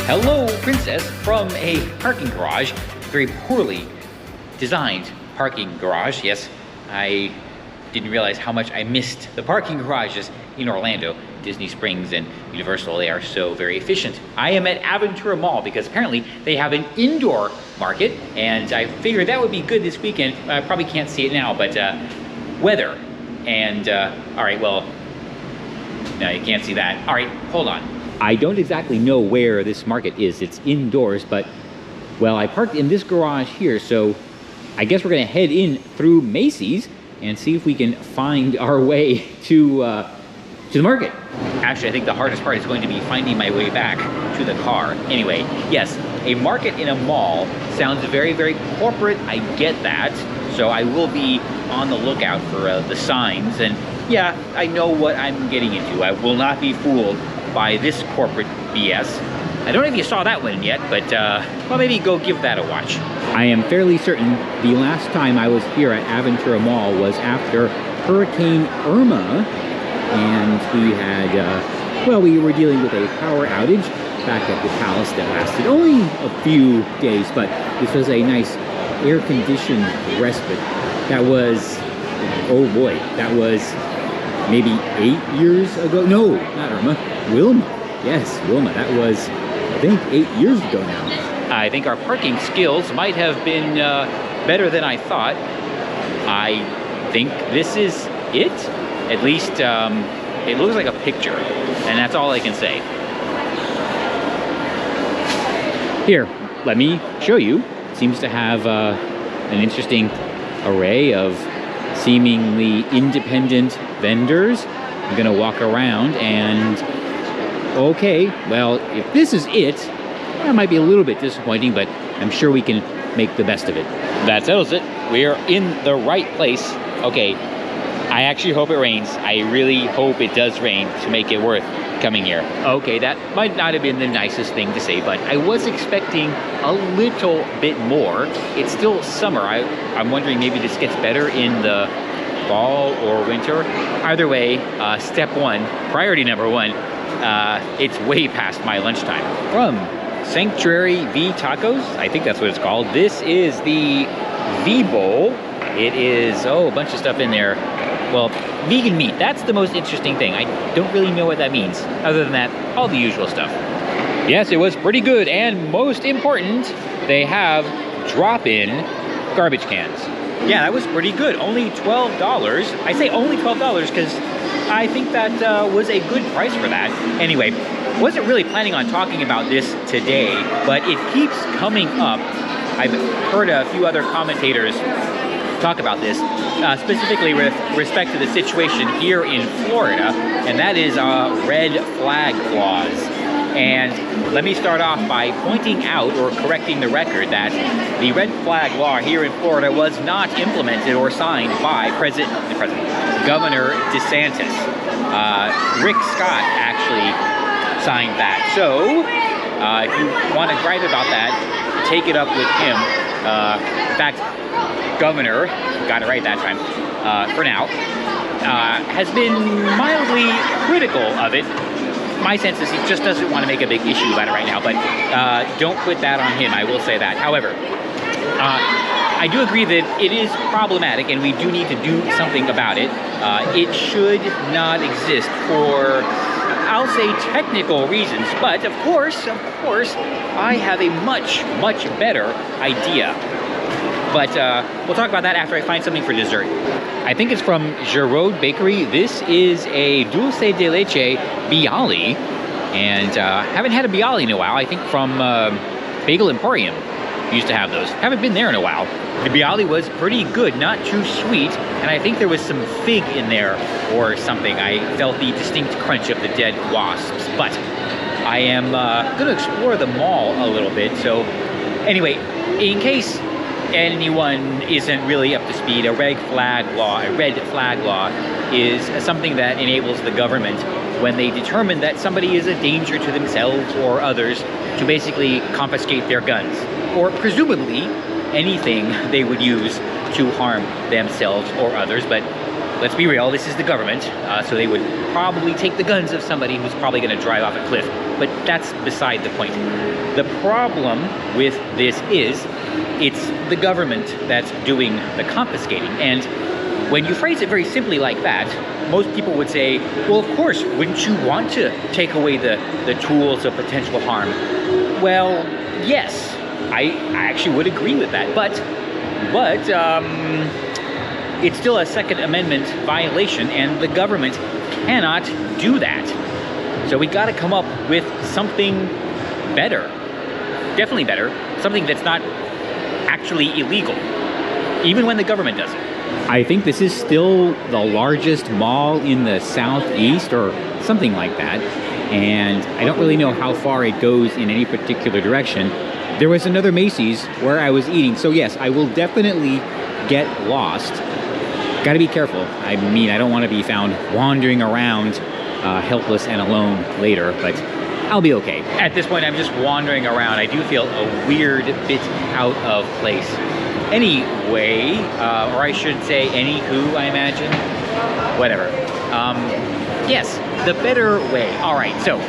Hello, Princess, from a parking garage. Very poorly designed parking garage. Yes, I didn't realize how much I missed the parking garages in Orlando. Disney Springs and Universal, they are so very efficient. I am at Aventura Mall because apparently they have an indoor market, and I figured that would be good this weekend. I probably can't see it now, but weather. And, all right, well, no, you can't see that. All right, hold on. I don't exactly know where this market is. It's indoors, but, well, I parked in this garage here, so I guess we're gonna head in through Macy's and see if we can find our way to the market. Actually, I think the hardest part is going to be finding my way back to the car. Anyway, yes, a market in a mall sounds very, very corporate. I get that. So I will be on the lookout for the signs. And yeah, I know what I'm getting into. I will not be fooled by this corporate BS. I don't know if you saw that one yet, but well, maybe go give that a watch. I am fairly certain the last time I was here at Aventura Mall was after Hurricane Irma. And we had, well, we were dealing with a power outage back at the palace that lasted only a few days, but this was a nice air-conditioned respite. That was, oh boy, that was maybe 8 years ago. No, not Irma, Wilma. Yes, Wilma. That was, I think, 8 years ago now. I think our parking skills might have been better than I thought. I think this is it. At least, it looks like a picture, and that's all I can say. Here, let me show you. It seems to have an interesting array of seemingly independent vendors. I'm gonna walk around and, okay, well, if this is it, that might be a little bit disappointing, but I'm sure we can make the best of it. That settles it. We are in the right place. Okay. I actually hope it rains. I really hope it does rain to make it worth coming here. Okay, that might not have been the nicest thing to say, but I was expecting a little bit more. It's still summer. I'm wondering maybe this gets better in the fall or winter. Either way, step one, priority number one, it's way past my lunchtime. From Sanctuary V Tacos, I think that's what it's called. This is the V Bowl. It is, oh, a bunch of stuff in there. Well, vegan meat, that's the most interesting thing. I don't really know what that means. Other than that, all the usual stuff. Yes, it was pretty good, and most important, they have drop-in garbage cans. Yeah, that was pretty good. Only $12. I say only $12 because I think that was a good price for that. Anyway, wasn't really planning on talking about this today, but it keeps coming up. I've heard a few other commentators talk about this, specifically with respect to the situation here in Florida, and that is red flag laws. And let me start off by pointing out or correcting the record that the red flag law here in Florida was not implemented or signed by Governor DeSantis. Rick Scott actually signed that. So if you want to gripe about that, take it up with him. In fact, Governor, got it right that time, for now, has been mildly critical of it. My sense is he just doesn't want to make a big issue about it right now, but don't put that on him, I will say that. However, I do agree that it is problematic and we do need to do something about it. It should not exist for, I'll say, technical reasons, but of course, I have a much, much better idea. But we'll talk about that after I find something for dessert. I think it's from Giraud Bakery. This is a dulce de leche bialy. And haven't had a bialy in a while. I think from Bagel Emporium used to have those. Haven't been there in a while. The bialy was pretty good, not too sweet. And I think there was some fig in there or something. I felt the distinct crunch of the dead wasps. But I am going to explore the mall a little bit. So anyway, in case anyone isn't really up to speed, a red flag law is something that enables the government, when they determine that somebody is a danger to themselves or others, to basically confiscate their guns, or presumably anything they would use to harm themselves or others. But let's be real, this is the government, so they would probably take the guns of somebody who's probably going to drive off a cliff. But that's beside the point. The problem with this is it's the government that's doing the confiscating. And when you phrase it very simply like that, most people would say, well, of course, wouldn't you want to take away the tools of potential harm? Well, yes, I actually would agree with that. But it's still a Second Amendment violation, and the government cannot do that. So we got to come up with something better, definitely better, something that's not actually illegal, even when the government does it. I think this is still the largest mall in the southeast or something like that, and I don't really know how far it goes in any particular direction. There was another Macy's where I was eating, so yes, I will definitely get lost. Gotta be careful. I mean, I don't want to be found wandering around helpless and alone later, but I'll be okay. At this point, I'm just wandering around. I do feel a weird bit out of place. Anyway, or I should say anywho, I imagine. Whatever. Yes, the better way. All right, so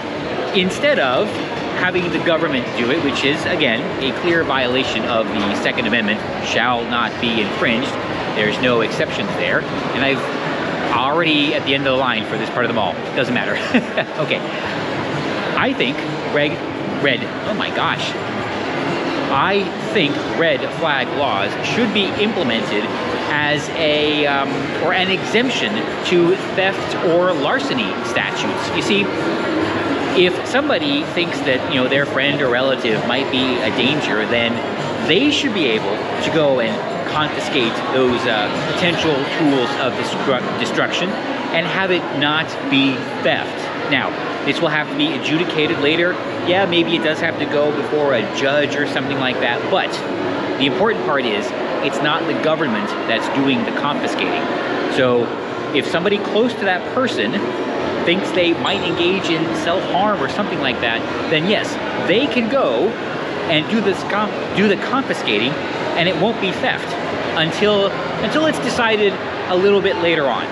instead of having the government do it, which is, again, a clear violation of the Second Amendment, shall not be infringed. There's no exceptions there. And I've already at the end of the line for this part of the mall. Doesn't matter. Okay. I think red, oh my gosh. I think red flag laws should be implemented as or an exemption to theft or larceny statutes. You see, if somebody thinks that, their friend or relative might be a danger, then they should be able to go and confiscate those potential tools of destruction and have it not be theft. Now, this will have to be adjudicated later. Yeah, maybe it does have to go before a judge or something like that, but the important part is it's not the government that's doing the confiscating. So if somebody close to that person thinks they might engage in self-harm or something like that, then yes, they can go and do the confiscating, and it won't be theft until it's decided a little bit later on.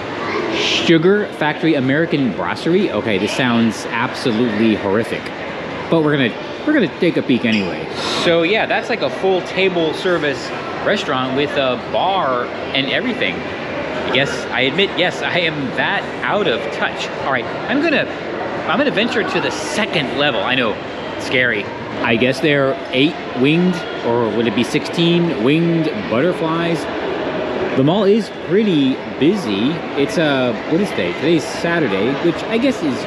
Sugar Factory American Brasserie? Okay, this sounds absolutely horrific, but we're gonna take a peek anyway. So yeah, that's like a full table service restaurant with a bar and everything. I admit, yes, I am that out of touch. All right, I'm gonna venture to the second level. I know, scary. I guess there are 8 winged, or would it be 16 winged butterflies? The mall is pretty busy. It's what is today? Today's Saturday, which I guess is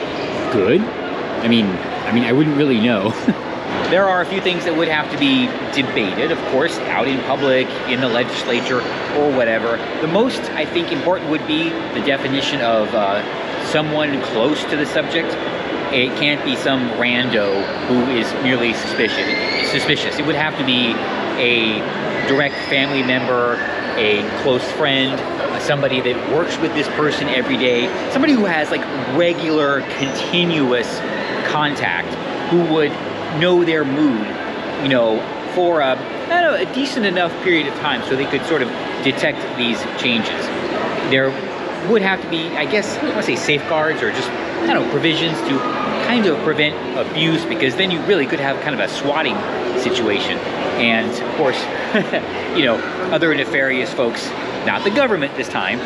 good. I mean, I wouldn't really know. There are a few things that would have to be debated, of course, out in public, in the legislature, or whatever. The most, I think, important would be the definition of someone close to the subject. It can't be some rando who is merely suspicious. It would have to be a direct family member, a close friend, somebody that works with this person every day, somebody who has like regular, continuous contact, who would know their mood, for a decent enough period of time so they could sort of detect these changes. There would have to be, I guess, I want to say safeguards or just, provisions to kind of prevent abuse, because then you really could have kind of a swatting situation. And of course, other nefarious folks, not the government this time,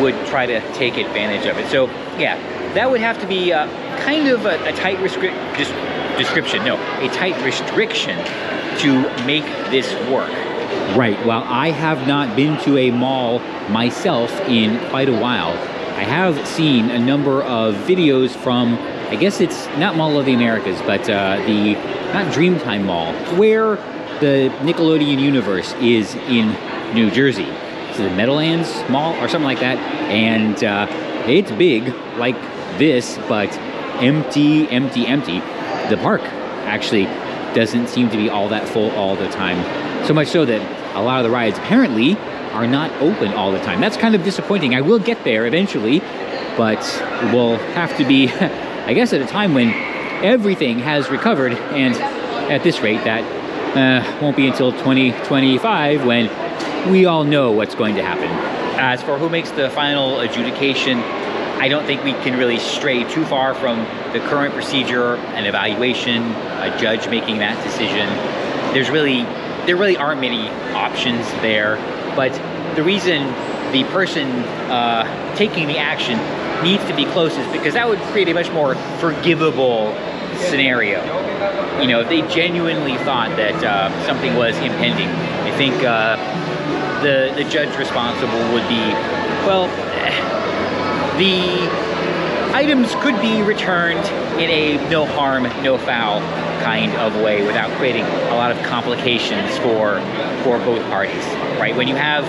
would try to take advantage of it. So yeah, that would have to be kind of a tight a tight restriction to make this work. Right, while I have not been to a mall myself in quite a while, I have seen a number of videos from, I guess it's not Mall of the Americas, but not Dreamtime Mall, where the Nickelodeon universe is in New Jersey. So the Meadowlands Mall or something like that, and it's big like this, but empty. The park actually doesn't seem to be all that full all the time. So much so that a lot of the rides apparently are not open all the time. That's kind of disappointing. I will get there eventually, but it will have to be, I guess, at a time when everything has recovered, and at this rate that won't be until 2025 when we all know what's going to happen. As for who makes the final adjudication, I don't think we can really stray too far from the current procedure and evaluation, a judge making that decision. There really aren't many options there, but the reason the person taking the action needs to be close is because that would create a much more forgivable scenario. You know, if they genuinely thought that something was impending, I think the judge responsible would be, well, the items could be returned in a no harm, no foul kind of way without creating a lot of complications for both parties, right? When you have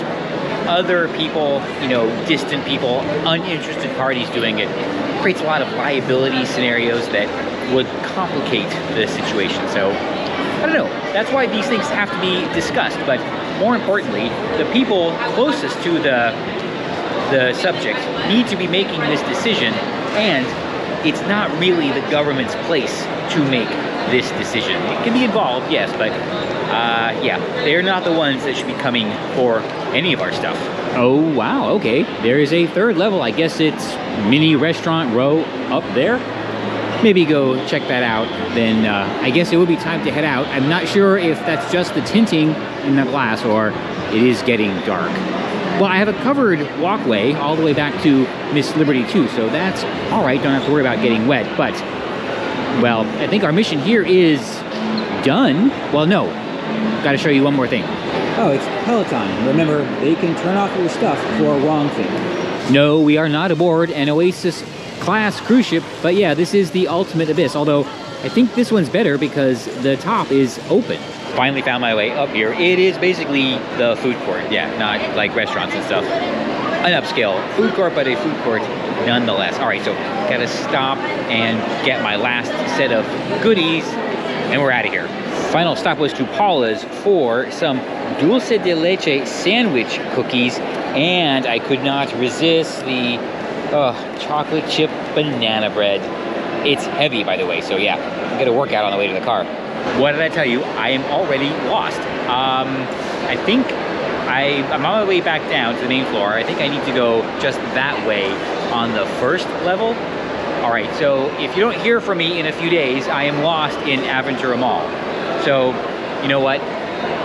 other people, you know, distant people, uninterested parties doing it, creates a lot of liability scenarios that would complicate the situation. So, I don't know. That's why these things have to be discussed, but more importantly, the people closest to the subject need to be making this decision, and it's not really the government's place to make this decision. It can be involved, yes, but yeah, they're not the ones that should be coming for any of our stuff. Oh, wow, okay. There is a third level. I guess it's mini restaurant row up there. Maybe go check that out. Then I guess it would be time to head out. I'm not sure if that's just the tinting in the glass or it is getting dark. Well, I have a covered walkway all the way back to Miss Liberty too, so that's all right. Don't have to worry about getting wet. But, well, I think our mission here is done. Well, no. Got to show you one more thing. Oh, it's Peloton. Remember, they can turn off your stuff for a wrong thing. No, we are not aboard an Oasis class cruise ship, but yeah, this is the ultimate abyss, although I think this one's better because the top is open. Finally found my way up here. It is basically the food court, yeah, not like restaurants and stuff. An upscale food court, but a food court nonetheless. All right, so gotta stop and get my last set of goodies, and we're out of here. Final stop was to Paula's for some dulce de leche sandwich cookies, and I could not resist the chocolate chip banana bread. It's heavy, by the way, so yeah, I'm gonna work out on the way to the car. What did I tell you? I am already lost. I think I'm on my way back down to the main floor. I think I need to go just that way on the first level. All right, so if you don't hear from me in a few days, I am lost in Aventura Mall. So, you know what?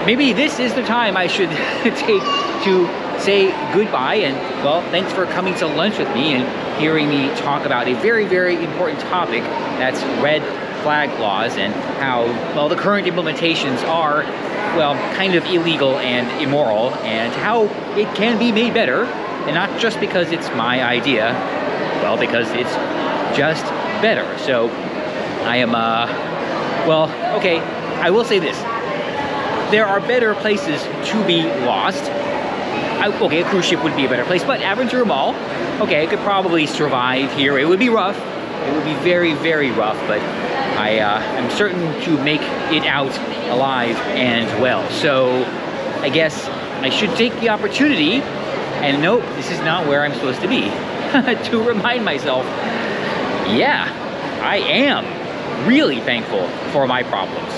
Maybe this is the time I should take to say goodbye and, well, thanks for coming to lunch with me and hearing me talk about a very, very important topic. That's red flag laws and how, well, the current implementations are, well, kind of illegal and immoral, and how it can be made better, and not just because it's my idea, well, because it's just better. So I am, well, okay, I will say this. There are better places to be lost. Okay, a cruise ship would be a better place, but Aventura Mall, okay, I could probably survive here. It would be rough. It would be very, very rough, but I'm certain to make it out alive and well. So I guess I should take the opportunity, and nope, this is not where I'm supposed to be, to remind myself, yeah, I am really thankful for my problems.